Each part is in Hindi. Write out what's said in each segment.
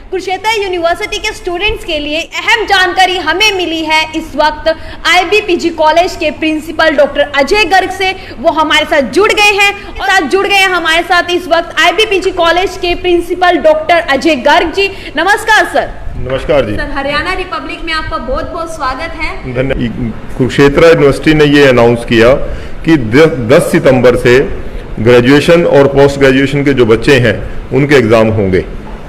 कुरुक्षेत्र यूनिवर्सिटी के स्टूडेंट्स के लिए अहम जानकारी हमें मिली है इस वक्त IBPG कॉलेज के प्रिंसिपल डॉक्टर अजय गर्ग से। वो हमारे साथ जुड़ गए हैं हमारे साथ इस वक्त IBPG कॉलेज के प्रिंसिपल डॉक्टर अजय गर्ग जी। नमस्कार सर। नमस्कार जी सर, हरियाणा रिपब्लिक में आपका बहुत बहुत स्वागत है। धन्यवाद। कुरुक्षेत्र यूनिवर्सिटी ने ये अनाउंस किया कि 10 सितंबर से ग्रेजुएशन और पोस्ट ग्रेजुएशन के जो बच्चे हैं उनके एग्ज़ाम होंगे।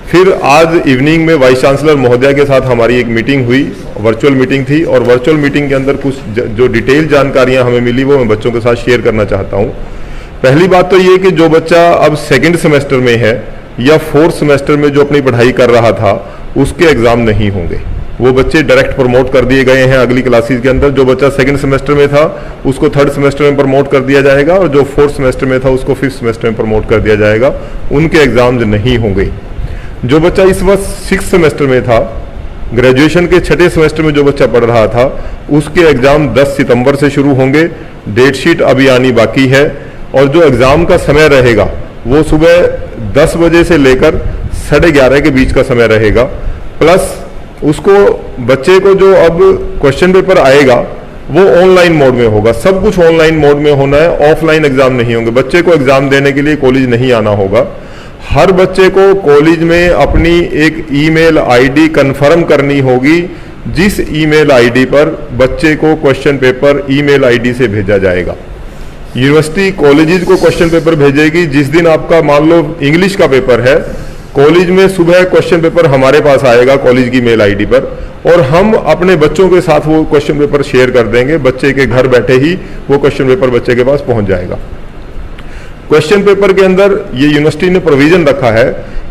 फिर आज इवनिंग में वाइस चांसलर महोदया के साथ हमारी एक मीटिंग हुई, वर्चुअल मीटिंग थी, और वर्चुअल मीटिंग के अंदर कुछ जो डिटेल जानकारियां हमें मिली वो मैं बच्चों के साथ शेयर करना चाहता हूं। पहली बात तो ये कि जो बच्चा अब सेकेंड सेमेस्टर में है या फोर्थ सेमेस्टर में जो अपनी पढ़ाई कर रहा था उसके एग्ज़ाम नहीं होंगे। वो बच्चे डायरेक्ट प्रमोट कर दिए गए हैं अगली क्लासेस के अंदर। जो बच्चा सेकंड सेमेस्टर में था उसको थर्ड सेमेस्टर में प्रमोट कर दिया जाएगा, और जो फोर्थ सेमेस्टर में था उसको फिफ्थ सेमेस्टर में प्रमोट कर दिया जाएगा। उनके एग्जाम्स नहीं होंगे। जो बच्चा इस वक्त सिक्स सेमेस्टर में था, ग्रेजुएशन के छठे सेमेस्टर में जो बच्चा पढ़ रहा था, उसके एग्जाम 10 सितंबर से शुरू होंगे। डेट शीट अभी आनी बाकी है, और जो एग्जाम का समय रहेगा वो सुबह 10 बजे से लेकर 11:30 के बीच का समय रहेगा। प्लस उसको बच्चे को जो अब क्वेश्चन पेपर आएगा वो ऑनलाइन मोड में होगा। सब कुछ ऑनलाइन मोड में होना है, ऑफलाइन एग्जाम नहीं होंगे। बच्चे को एग्जाम देने के लिए कॉलेज नहीं आना होगा। हर बच्चे को कॉलेज में अपनी एक ईमेल आईडी कंफर्म करनी होगी, जिस ईमेल आईडी पर बच्चे को क्वेश्चन पेपर ईमेल आईडी से भेजा जाएगा। यूनिवर्सिटी कॉलेजेस को क्वेश्चन पेपर भेजेगी। जिस दिन आपका मान लो इंग्लिश का पेपर है, कॉलेज में सुबह क्वेश्चन पेपर हमारे पास आएगा कॉलेज की मेल आईडी पर, और हम अपने बच्चों के साथ वो क्वेश्चन पेपर शेयर कर देंगे। बच्चे के घर बैठे ही वो क्वेश्चन पेपर बच्चे के पास पहुंच जाएगा। क्वेश्चन पेपर के अंदर ये यूनिवर्सिटी ने प्रोविजन रखा है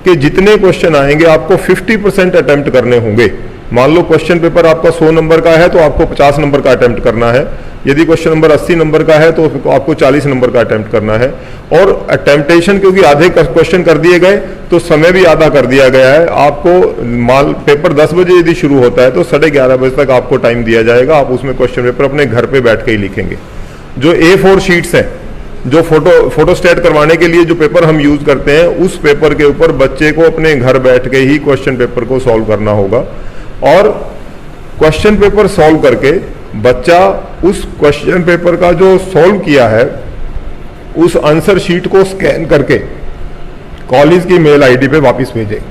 कि जितने क्वेश्चन आएंगे आपको 50% अटेम्प्ट करने होंगे। मान लो क्वेश्चन पेपर आपका 100 नंबर का है तो आपको 50 नंबर का अटेम्प्ट करना है। यदि क्वेश्चन नंबर 80 नंबर का है तो आपको 40 नंबर का अटेम्प्ट करना है। और अटेम्प्टेशन क्योंकि आधे क्वेश्चन कर दिए गए तो समय भी आधा कर दिया गया है। आपको पेपर 10 बजे यदि शुरू होता है तो 11:30 बजे तक आपको टाइम दिया जाएगा। आप उसमें क्वेश्चन पेपर अपने घर पे बैठ के ही लिखेंगे। जो A4 शीट्स हैं, जो फोटोस्टेट करवाने के लिए जो पेपर हम यूज करते हैं, उस पेपर के ऊपर बच्चे को अपने घर बैठ के ही क्वेश्चन पेपर को सॉल्व करना होगा। और क्वेश्चन पेपर सॉल्व करके बच्चा उस क्वेश्चन पेपर का जो सॉल्व किया है उस आंसर शीट को स्कैन करके कॉलेज की मेल आईडी पे वापस भेजे।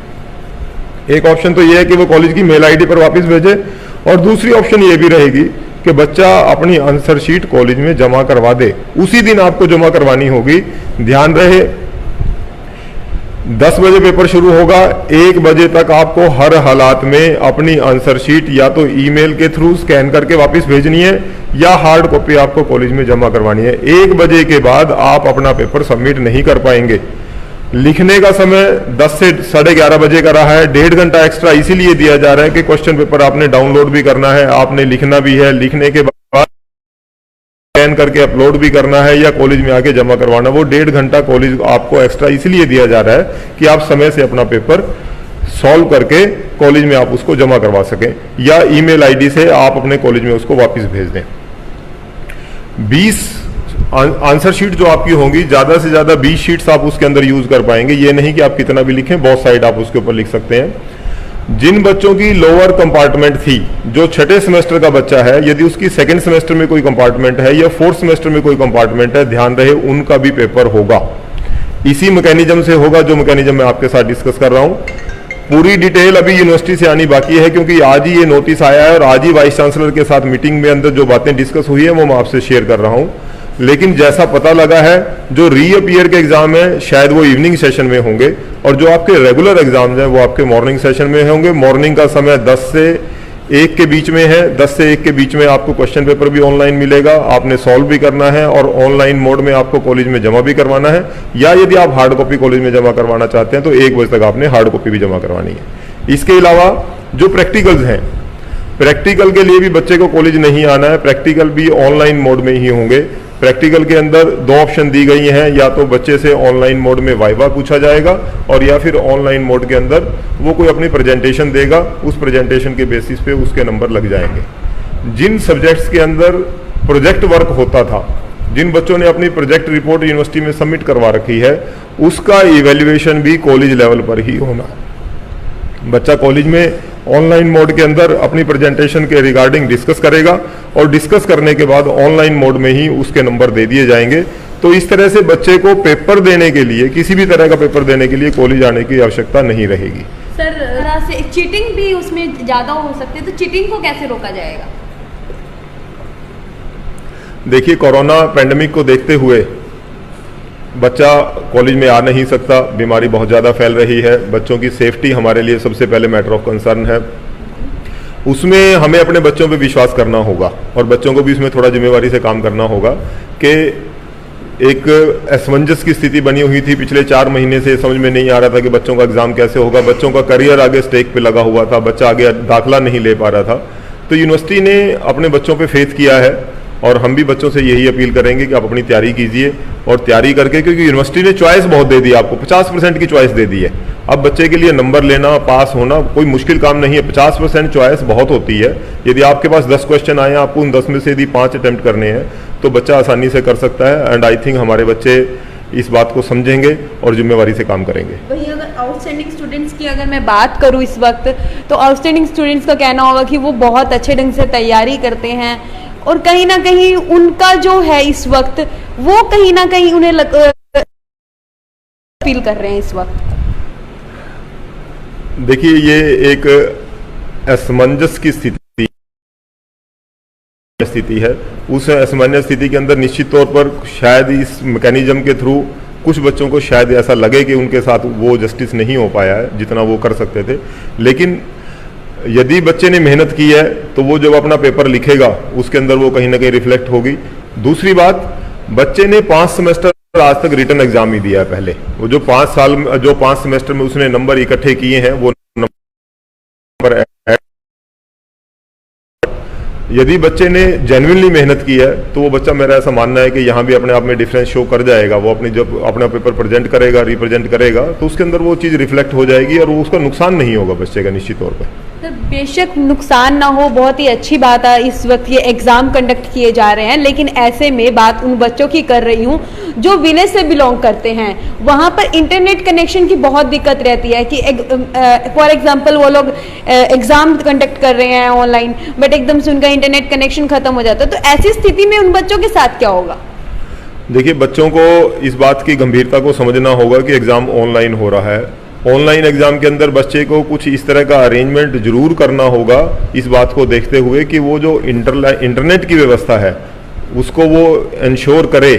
एक ऑप्शन तो यह है कि वो कॉलेज की मेल आईडी पर वापस भेजे, और दूसरी ऑप्शन ये भी रहेगी कि बच्चा अपनी आंसर शीट कॉलेज में जमा करवा दे। उसी दिन आपको जमा करवानी होगी। ध्यान रहे 10 बजे पेपर शुरू होगा, 1 बजे तक आपको हर हालात में अपनी आंसर शीट या तो ईमेल के थ्रू स्कैन करके वापस भेजनी है या हार्ड कॉपी आपको कॉलेज में जमा करवानी है। 1 बजे के बाद आप अपना पेपर सबमिट नहीं कर पाएंगे। लिखने का समय 10 से 11:30 बजे का रहा है। 1.5 घंटा एक्स्ट्रा इसीलिए दिया जा रहा है कि क्वेश्चन पेपर आपने डाउनलोड भी करना है, आपने लिखना भी है, लिखने के बाद स्कैन करके अपलोड भी करना है या कॉलेज में आके जमा करवाना। वो 1.5 घंटा कॉलेज आपको एक्स्ट्रा इसलिए दिया जा रहा है कि आप समय से अपना पेपर सॉल्व करके कॉलेज में आप उसको जमा करवा सकें, या ईमेल आईडी से आप अपने कॉलेज में उसको वापस भेज दें। 20 आंसर शीट जो आपकी होंगी, ज्यादा से ज्यादा 20 शीट्स आप उसके अंदर यूज कर पाएंगे। ये नहीं कि आप कितना भी लिखें, बहुत साइड आप उसके ऊपर लिख सकते हैं। जिन बच्चों की लोअर कंपार्टमेंट थी, जो छठे सेमेस्टर का बच्चा है, यदि उसकी सेकंड सेमेस्टर में कोई कंपार्टमेंट है या फोर्थ सेमेस्टर में कोई कंपार्टमेंट है, ध्यान रहे उनका भी पेपर होगा। इसी मैकेनिज्म से होगा जो मैकेनिज्म मैं आपके साथ डिस्कस कर रहा हूं। पूरी डिटेल अभी यूनिवर्सिटी से आनी बाकी है, क्योंकि आज ही ये नोटिस आया है और आज ही वाइस चांसलर के साथ मीटिंग में अंदर जो बातें डिस्कस हुई है वो मैं आपसे शेयर कर रहा हूं। लेकिन जैसा पता लगा है, जो रीअपियर के एग्जाम है शायद वो इवनिंग सेशन में होंगे, और जो आपके रेगुलर एग्जाम्स हैं वो आपके मॉर्निंग सेशन में होंगे। मॉर्निंग का समय 10 से 1 के बीच में है। 10 से 1 के बीच में आपको क्वेश्चन पेपर भी ऑनलाइन मिलेगा, आपने सॉल्व भी करना है, और ऑनलाइन मोड में आपको कॉलेज में जमा भी करवाना है, या यदि आप हार्ड कॉपी कॉलेज में जमा करवाना चाहते हैं तो 1 बजे तक आपने हार्ड कॉपी भी जमा करवानी है। इसके अलावा जो प्रैक्टिकल्स हैं, प्रैक्टिकल के लिए भी बच्चे को कॉलेज नहीं आना है, प्रैक्टिकल भी ऑनलाइन मोड में ही होंगे। प्रैक्टिकल के अंदर 2 ऑप्शन दी गई हैं, या तो बच्चे से ऑनलाइन मोड में वाइवा पूछा जाएगा, और या फिर ऑनलाइन मोड के अंदर वो कोई अपनी प्रेजेंटेशन देगा, उस प्रेजेंटेशन के बेसिस पे उसके नंबर लग जाएंगे। जिन सब्जेक्ट्स के अंदर प्रोजेक्ट वर्क होता था, जिन बच्चों ने अपनी प्रोजेक्ट रिपोर्ट यूनिवर्सिटी में सबमिट करवा रखी है, उसका इवैल्यूएशन भी कॉलेज लेवल पर ही होना है। बच्चा कॉलेज में ऑनलाइन मोड के अंदर अपनी प्रेजेंटेशन के रिगार्डिंग डिस्कस करेगा और डिस्कस करने के बाद ऑनलाइन मोड में ही उसके नंबर दे दिए जाएंगे। तो इस तरह से बच्चे को पेपर देने के लिए, किसी भी तरह का पेपर देने के लिए कॉलेज आने की आवश्यकता नहीं रहेगी। सर से चीटिंग भी उसमें ज़्यादा हो सकती है, तो चीटिंग को कैसे रोका जाएगा? देखिए, कोरोना पैंडेमिक को देखते हुए बच्चा कॉलेज में आ नहीं सकता, बीमारी बहुत ज़्यादा फैल रही है, बच्चों की सेफ्टी हमारे लिए सबसे पहले मैटर ऑफ कंसर्न है। उसमें हमें अपने बच्चों पे विश्वास करना होगा और बच्चों को भी इसमें थोड़ा जिम्मेवारी से काम करना होगा कि एक असमंजस की स्थिति बनी हुई थी पिछले 4 महीने से। समझ में नहीं आ रहा था कि बच्चों का एग्जाम कैसे होगा, बच्चों का करियर आगे स्टेक पे लगा हुआ था, बच्चा आगे दाखिला नहीं ले पा रहा था। तो यूनिवर्सिटी ने अपने बच्चों पे फेथ किया है और हम भी बच्चों से यही अपील करेंगे कि आप अपनी तैयारी कीजिए और तैयारी करके, क्योंकि यूनिवर्सिटी ने चॉइस बहुत दे दी, आपको 50% की चॉइस दे दी है। अब बच्चे के लिए नंबर लेना, पास होना कोई मुश्किल काम नहीं है। 50% चॉइस बहुत होती है। यदि आपके पास 10 क्वेश्चन आए, आपको उन 10 में से यदि 5 अटेम्प्ट करने हैं तो बच्चा आसानी से कर सकता है। एंड आई थिंक हमारे बच्चे इस बात को समझेंगे और जिम्मेवारी से काम करेंगे। वही अगर आउटस्टैंडिंग स्टूडेंट्स की अगर मैं बात करूं इस वक्त, तो आउटस्टैंडिंग स्टूडेंट्स का कहना होगा कि वो बहुत अच्छे ढंग से तैयारी करते हैं और कहीं ना कहीं उनका जो है इस वक्त वो कहीं ना कहीं उन्हें फील कर रहे हैं इस वक्त। देखिए, ये एक असमंजस की स्थिति है। उस असमंजस स्थिति के अंदर निश्चित तौर पर शायद इस मैकेनिज्म के थ्रू कुछ बच्चों को शायद ऐसा लगे कि उनके साथ वो जस्टिस नहीं हो पाया है जितना वो कर सकते थे। लेकिन यदि बच्चे ने मेहनत की है तो वो जब अपना पेपर लिखेगा उसके अंदर वो कहीं ना कहीं रिफ्लेक्ट होगी। दूसरी बात, बच्चे ने 5 सेमेस्टर आज तक रिटन एग्जाम ही दिया है। पहले वो जो 5 सेमेस्टर में उसने नंबर इकट्ठे किए हैं, वो नंबर यदि बच्चे ने जेन्युइनली मेहनत की है तो वो बच्चा, मेरा ऐसा मानना है कि यहाँ भी अपने आप में डिफरेंस शो कर जाएगा। वो अपनी जब अपना पेपर प्रेजेंट करेगा, रिप्रेजेंट करेगा, तो उसके अंदर वो चीज़ रिफ्लेक्ट हो जाएगी और वो उसका नुकसान नहीं होगा बच्चे का निश्चित तौर पर। तो बेशक नुकसान ना हो, बहुत ही अच्छी बात है। इस वक्त ये एग्ज़ाम कंडक्ट किए जा रहे हैं, लेकिन ऐसे में बात उन बच्चों की कर रही हूँ जो विलेज से बिलोंग करते हैं। वहाँ पर इंटरनेट कनेक्शन की बहुत दिक्कत रहती है कि फॉर एग्जांपल वो लोग एग्ज़ाम कंडक्ट कर रहे हैं ऑनलाइन, बट एकदम से उनका इंटरनेट कनेक्शन ख़त्म हो जाता है। तो ऐसी स्थिति में उन बच्चों के साथ क्या होगा? देखिए, बच्चों को इस बात की गंभीरता को समझना होगा कि एग्ज़ाम ऑनलाइन हो रहा है। ऑनलाइन एग्जाम के अंदर बच्चे को कुछ इस तरह का अरेंजमेंट जरूर करना होगा, इस बात को देखते हुए कि वो जो इंटरनेट की व्यवस्था है उसको वो इंश्योर करे,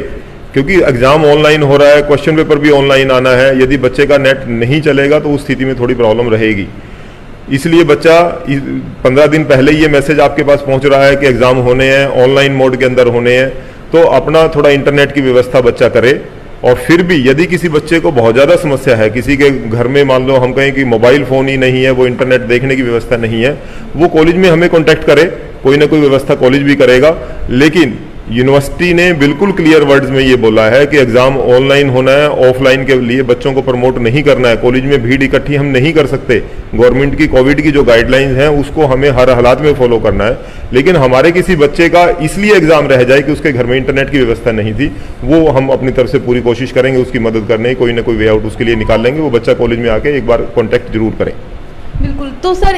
क्योंकि एग्जाम ऑनलाइन हो रहा है, क्वेश्चन पेपर भी ऑनलाइन आना है। यदि बच्चे का नेट नहीं चलेगा तो उस स्थिति में थोड़ी प्रॉब्लम रहेगी। इसलिए बच्चा 15 दिन पहले ही ये मैसेज आपके पास पहुंच रहा है कि एग्जाम होने हैं, ऑनलाइन मोड के अंदर होने हैं, तो अपना थोड़ा इंटरनेट की व्यवस्था बच्चा करे। और फिर भी यदि किसी बच्चे को बहुत ज़्यादा समस्या है, किसी के घर में मान लो हम कहें कि मोबाइल फ़ोन ही नहीं है, वो इंटरनेट देखने की व्यवस्था नहीं है, वो कॉलेज में हमें कांटेक्ट करे, कोई ना कोई व्यवस्था कॉलेज भी करेगा। लेकिन यूनिवर्सिटी ने बिल्कुल क्लियर वर्ड्स में ये बोला है कि एग्जाम ऑनलाइन होना है, ऑफलाइन के लिए बच्चों को प्रमोट नहीं करना है। कॉलेज में भीड़ इकट्ठी हम नहीं कर सकते। गवर्नमेंट की कोविड की जो गाइडलाइंस हैं उसको हमें हर हालात में फॉलो करना है। लेकिन हमारे किसी बच्चे का इसलिए एग्जाम रह जाए कि उसके घर में इंटरनेट की व्यवस्था नहीं थी, वो हम अपनी तरफ से पूरी कोशिश करेंगे उसकी मदद करने की, कोई ना कोई वे आउट उसके लिए निकाल लेंगे। वो बच्चा कॉलेज में आके एक बार कॉन्टैक्ट जरूर करें। बिल्कुल। तो सर,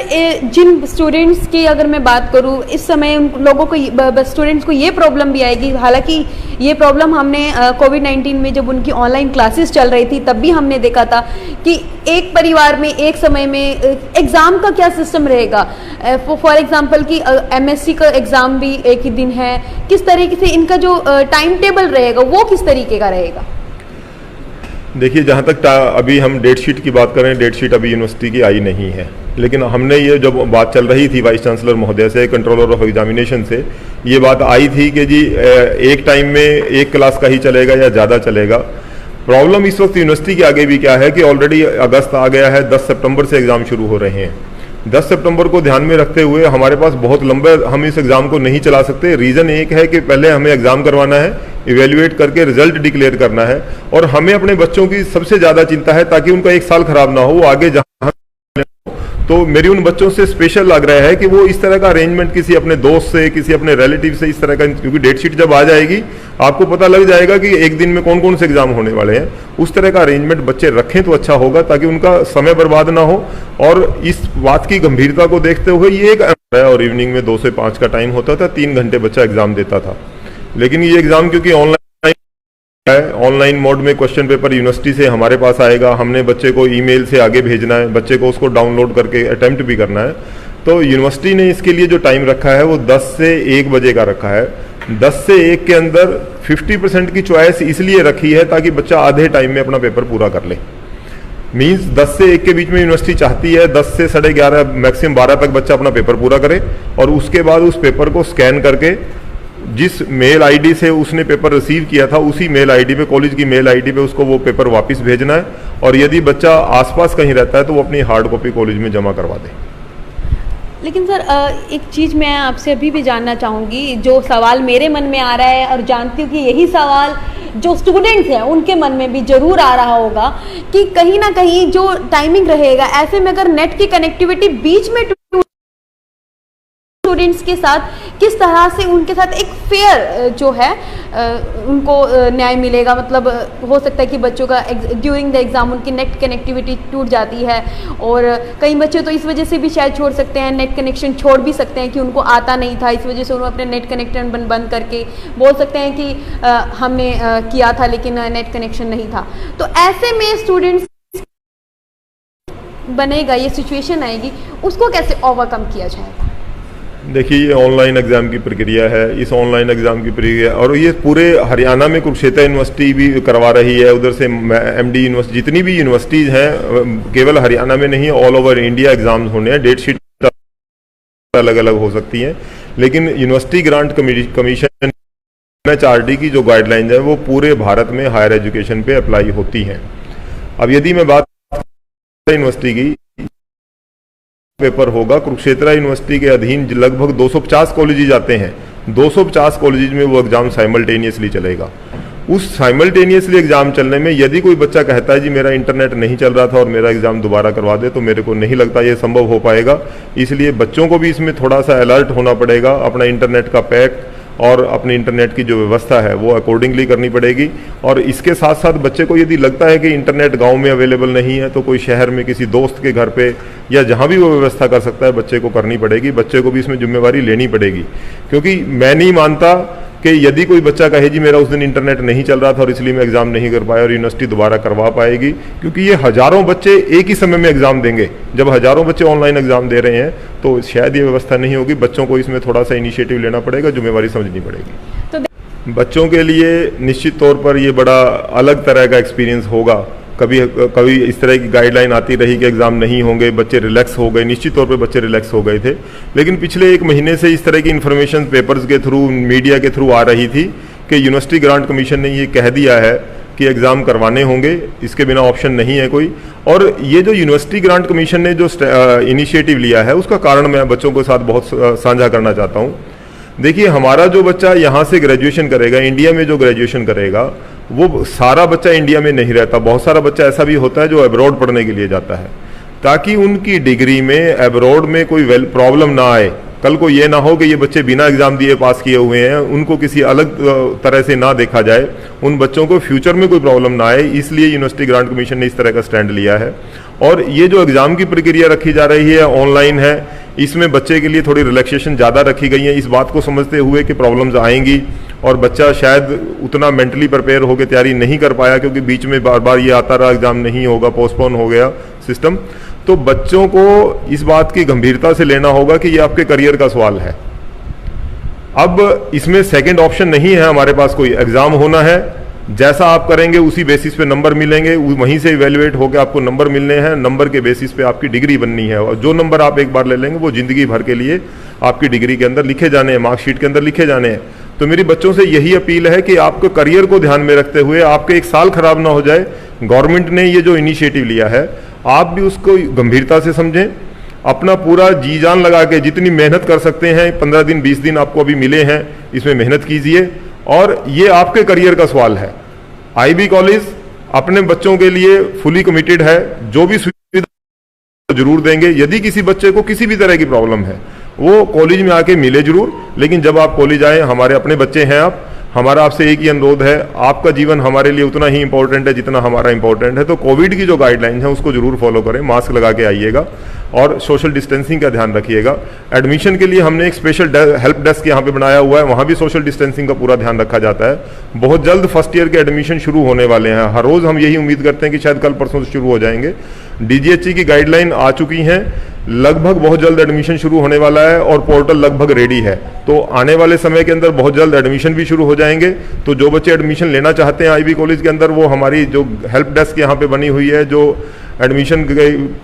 जिन स्टूडेंट्स की अगर मैं बात करूं, इस समय उन लोगों को, स्टूडेंट्स को ये प्रॉब्लम भी आएगी। हालांकि ये प्रॉब्लम हमने कोविड-19 में जब उनकी ऑनलाइन क्लासेस चल रही थी तब भी हमने देखा था कि एक परिवार में एक समय में एग्ज़ाम का क्या सिस्टम रहेगा। फॉर एग्जांपल कि एमएससी का एग्ज़ाम भी एक ही दिन है, किस तरीके से इनका जो टाइम टेबल रहेगा वो किस तरीके का रहेगा? देखिए, जहाँ तक अभी हम डेट शीट की बात करें, डेट शीट अभी यूनिवर्सिटी की आई नहीं है। लेकिन हमने ये जब बात चल रही थी वाइस चांसलर महोदय से, कंट्रोलर ऑफ एग्जामिनेशन से, ये बात आई थी कि जी एक टाइम में एक क्लास का ही चलेगा या ज़्यादा चलेगा। प्रॉब्लम इस वक्त यूनिवर्सिटी के आगे भी क्या है कि ऑलरेडी अगस्त आ गया है, 10 सितंबर से एग्ज़ाम शुरू हो रहे हैं। 10 सितंबर को ध्यान में रखते हुए हमारे पास बहुत लंबे हम इस एग्ज़ाम को नहीं चला सकते। रीज़न एक है कि पहले हमें एग्ज़ाम करवाना है, इवेल्युएट करके रिजल्ट डिक्लेयर करना है, और हमें अपने बच्चों की सबसे ज़्यादा चिंता है ताकि उनका एक साल खराब ना हो, वो आगे जहाँ। तो मेरी उन बच्चों से स्पेशल आग्रह है कि वो इस तरह का अरेंजमेंट किसी अपने दोस्त से, किसी अपने रिलेटिव से, इस तरह का, क्योंकि डेट शीट जब आ जाएगी आपको पता लग जाएगा कि एक दिन में कौन कौन से एग्जाम होने वाले हैं। उस तरह का अरेंजमेंट बच्चे रखें तो अच्छा होगा, ताकि उनका समय बर्बाद ना हो। और इस बात की गंभीरता को देखते हुए ये एक और इवनिंग में 2 से 5 का टाइम होता था, 3 घंटे बच्चा एग्जाम देता था। लेकिन ये एग्जाम क्योंकि ऑनलाइन मोड में क्वेश्चन पेपर यूनिवर्सिटी से हमारे पास आएगा, हमने बच्चे को ईमेल से आगे भेजना है, बच्चे को उसको डाउनलोड करके अटेम्प्ट भी करना है। तो यूनिवर्सिटी ने इसके लिए जो टाइम रखा है वो 10 से 1 बजे का रखा है। 10 से 1 के अंदर 50% की चॉइस इसलिए रखी है ताकि बच्चा आधे टाइम में अपना पेपर पूरा कर ले। मीन्स 10 से 1 के बीच में यूनिवर्सिटी चाहती है 10 से 11:30 मैक्सिमम 12 तक बच्चा अपना पेपर पूरा करे, और उसके बाद उस पेपर को स्कैन करके जिस मेल आईडी से उसने पेपर रिसीव किया था उसी मेल आईडी पे, कॉलेज की मेल आईडी पे उसको वो पेपर वापस भेजना है। और यदि बच्चा आसपास कहीं रहता है तो वो अपनी हार्ड कॉपी कॉलेज में जमा करवा दे। लेकिन सर एक चीज़ मैं आपसे अभी भी जानना चाहूँगी, जो सवाल मेरे मन में आ रहा है और जानती हूँ कि यही सवाल जो स्टूडेंट्स हैं उनके मन में भी ज़रूर आ रहा होगा कि कहीं ना कहीं जो टाइमिंग रहेगा, ऐसे में अगर नेट की कनेक्टिविटी बीच में स्टूडेंट्स के साथ किस तरह से उनके साथ एक फेयर जो है उनको न्याय मिलेगा। मतलब हो सकता है कि बच्चों का ड्यूरिंग द एग्ज़ाम उनकी नेट कनेक्टिविटी टूट जाती है, और कई बच्चे तो इस वजह से भी शायद छोड़ सकते हैं, नेट कनेक्शन छोड़ भी सकते हैं कि उनको आता नहीं था, इस वजह से उन्होंने अपने नेट कनेक्शन बंद करके बोल सकते हैं कि हमने किया था लेकिन नेट कनेक्शन नहीं था। तो ऐसे में स्टूडेंट्स बनेगा, ये सिचुएशन आएगी, उसको कैसे ओवरकम किया जाएगा? देखिए, ये ऑनलाइन एग्जाम की प्रक्रिया है। इस ऑनलाइन एग्जाम की प्रक्रिया, और ये पूरे हरियाणा में कुरुक्षेत्र यूनिवर्सिटी भी करवा रही है, उधर से एमडी यूनिवर्सिटी, जितनी भी यूनिवर्सिटीज हैं, केवल हरियाणा में नहीं ऑल ओवर इंडिया एग्जाम होने हैं। डेट शीट अलग अलग हो सकती हैं, लेकिन यूनिवर्सिटी ग्रांट कमीशन MHRD की जो गाइडलाइंस है वो पूरे भारत में हायर एजुकेशन पे अप्लाई होती हैं। अब यदि मैं बात यूनिवर्सिटी की, पेपर होगा कुरुक्षेत्र यूनिवर्सिटी के अधीन लगभग 250 कॉलेजेज आते हैं। 250 कॉलेजेज में वो एग्जाम साइमल्टेनियसली चलेगा। उस साइमल्टेनियसली एग्जाम चलने में यदि कोई बच्चा कहता है जी मेरा इंटरनेट नहीं चल रहा था और मेरा एग्जाम दोबारा करवा दे, तो मेरे को नहीं लगता ये संभव हो पाएगा। इसलिए बच्चों को भी इसमें थोड़ा सा अलर्ट होना पड़ेगा, अपना इंटरनेट का पैक और अपने इंटरनेट की जो व्यवस्था है वो अकॉर्डिंगली करनी पड़ेगी। और इसके साथ साथ बच्चे को यदि लगता है कि इंटरनेट गांव में अवेलेबल नहीं है, तो कोई शहर में किसी दोस्त के घर पे या जहां भी वो व्यवस्था कर सकता है बच्चे को करनी पड़ेगी। बच्चे को भी इसमें जिम्मेवारी लेनी पड़ेगी, क्योंकि मैं नहीं मानता कि यदि कोई बच्चा कहे जी मेरा उस दिन इंटरनेट नहीं चल रहा था और इसलिए मैं एग्जाम नहीं कर पाया, और यूनिवर्सिटी दोबारा करवा पाएगी, क्योंकि ये हजारों बच्चे एक ही समय में एग्जाम देंगे। जब हजारों बच्चे ऑनलाइन एग्जाम दे रहे हैं तो शायद ये व्यवस्था नहीं होगी। बच्चों को इसमें थोड़ा सा इनिशिएटिव लेना पड़ेगा, जिम्मेवारी समझनी पड़ेगी। तो बच्चों के लिए निश्चित तौर पर ये बड़ा अलग तरह का एक्सपीरियंस होगा। कभी इस तरह की गाइडलाइन आती रही कि एग्जाम नहीं होंगे, बच्चे रिलैक्स हो गए। निश्चित तौर पे बच्चे रिलैक्स हो गए थे, लेकिन पिछले 1 महीने से इस तरह की इन्फॉर्मेशन पेपर्स के थ्रू, मीडिया के थ्रू आ रही थी कि यूनिवर्सिटी ग्रांट कमीशन ने ये कह दिया है कि एग्जाम करवाने होंगे, इसके बिना ऑप्शन नहीं है कोई। और ये जो यूनिवर्सिटी ग्रांट कमीशन ने जो इनिशिएटिव लिया है उसका कारण मैं बच्चों के साथ बहुत साझा करना चाहता हूँ। देखिए, हमारा जो बच्चा यहाँ से ग्रेजुएशन करेगा, इंडिया में जो ग्रेजुएशन करेगा, वो सारा बच्चा इंडिया में नहीं रहता। बहुत सारा बच्चा ऐसा भी होता है जो अब्रॉड पढ़ने के लिए जाता है, ताकि उनकी डिग्री में अब्रॉड में कोई प्रॉब्लम ना आए। कल को ये ना हो कि ये बच्चे बिना एग्जाम दिए पास किए हुए हैं, उनको किसी अलग तरह से ना देखा जाए, उन बच्चों को फ्यूचर में कोई प्रॉब्लम ना आए। इसलिए यूनिवर्सिटी ग्रांट कमीशन ने इस तरह का स्टैंड लिया है। और ये जो एग्जाम की प्रक्रिया रखी जा रही है, ऑनलाइन है, इसमें बच्चे के लिए थोड़ी रिलैक्सेशन ज़्यादा रखी गई है, इस बात को समझते हुए कि प्रॉब्लम्स आएंगी और बच्चा शायद उतना मेंटली प्रिपेयर होकर तैयारी नहीं कर पाया, क्योंकि बीच में बार बार ये आता रहा एग्जाम नहीं होगा, पोस्टपोन हो गया सिस्टम। तो बच्चों को इस बात की गंभीरता से लेना होगा कि ये आपके करियर का सवाल है। अब इसमें सेकंड ऑप्शन नहीं है हमारे पास, कोई एग्जाम होना है, जैसा आप करेंगे उसी बेसिस पे नंबर मिलेंगे, वहीं से इवेल्युएट होकर आपको नंबर मिलने हैं, नंबर के बेसिस पे आपकी डिग्री बननी है। और जो नंबर आप एक बार ले लेंगे वो जिंदगी भर के लिए आपकी डिग्री के अंदर लिखे जाने हैं, मार्कशीट के अंदर लिखे जाने हैं। तो मेरी बच्चों से यही अपील है कि आपको करियर को ध्यान में रखते हुए आपके 1 साल खराब ना हो जाए। गवर्नमेंट ने ये जो इनिशिएटिव लिया है, आप भी उसको गंभीरता से समझें, अपना पूरा जी जान लगा के जितनी मेहनत कर सकते हैं, 15 दिन 20 दिन आपको अभी मिले हैं, इसमें मेहनत कीजिए। और ये आपके करियर का सवाल है। IB कॉलेज अपने बच्चों के लिए फुली कमिटेड है, जो भी सुविधा जरूर देंगे। यदि किसी बच्चे को किसी भी तरह की प्रॉब्लम है, वो कॉलेज में आके मिले जरूर, लेकिन जब आप कॉलेज आए, हमारे अपने बच्चे हैं आप, हमारा आपसे एक ही अनुरोध है, आपका जीवन हमारे लिए उतना ही इंपॉर्टेंट है जितना हमारा इंपॉर्टेंट है। तो कोविड की जो गाइडलाइन है उसको जरूर फॉलो करें, मास्क लगा के आइएगा और सोशल डिस्टेंसिंग का ध्यान रखिएगा। एडमिशन के लिए हमने एक स्पेशल हेल्प डेस्क यहाँ पे बनाया हुआ है, वहाँ भी सोशल डिस्टेंसिंग का पूरा ध्यान रखा जाता है। बहुत जल्द फर्स्ट ईयर के एडमिशन शुरू होने वाले हैं, हर रोज़ हम यही उम्मीद करते हैं कि शायद कल परसों से शुरू हो जाएंगे। DGHE की गाइडलाइन आ चुकी हैं, लगभग बहुत जल्द एडमिशन शुरू होने वाला है और पोर्टल लगभग रेडी है। तो आने वाले समय के अंदर बहुत जल्द एडमिशन भी शुरू हो जाएंगे। तो जो बच्चे एडमिशन लेना चाहते हैं IB कॉलेज के अंदर, वो हमारी जो हेल्प डेस्क यहाँ पे बनी हुई है, जो एडमिशन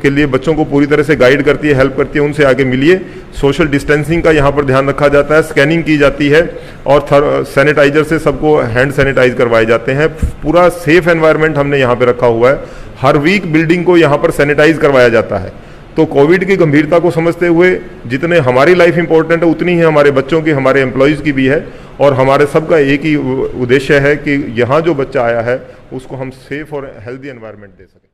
के लिए बच्चों को पूरी तरह से गाइड करती है, हेल्प करती है, उनसे आगे मिलिए। सोशल डिस्टेंसिंग का यहाँ पर ध्यान रखा जाता है, स्कैनिंग की जाती है और सैनिटाइजर से सबको हैंड सैनिटाइज करवाए जाते हैं। पूरा सेफ एनवायरनमेंट हमने यहाँ पे रखा हुआ है। हर वीक बिल्डिंग को यहाँ पर सैनिटाइज करवाया जाता है। तो कोविड की गंभीरता को समझते हुए जितने हमारी लाइफ इंपॉर्टेंट है उतनी ही हमारे बच्चों की, हमारे एम्प्लॉयज़ की भी है। और हमारे सबका एक ही उद्देश्य है कि यहाँ जो बच्चा आया है उसको हम सेफ और हेल्दी एनवायरनमेंट दे सकें।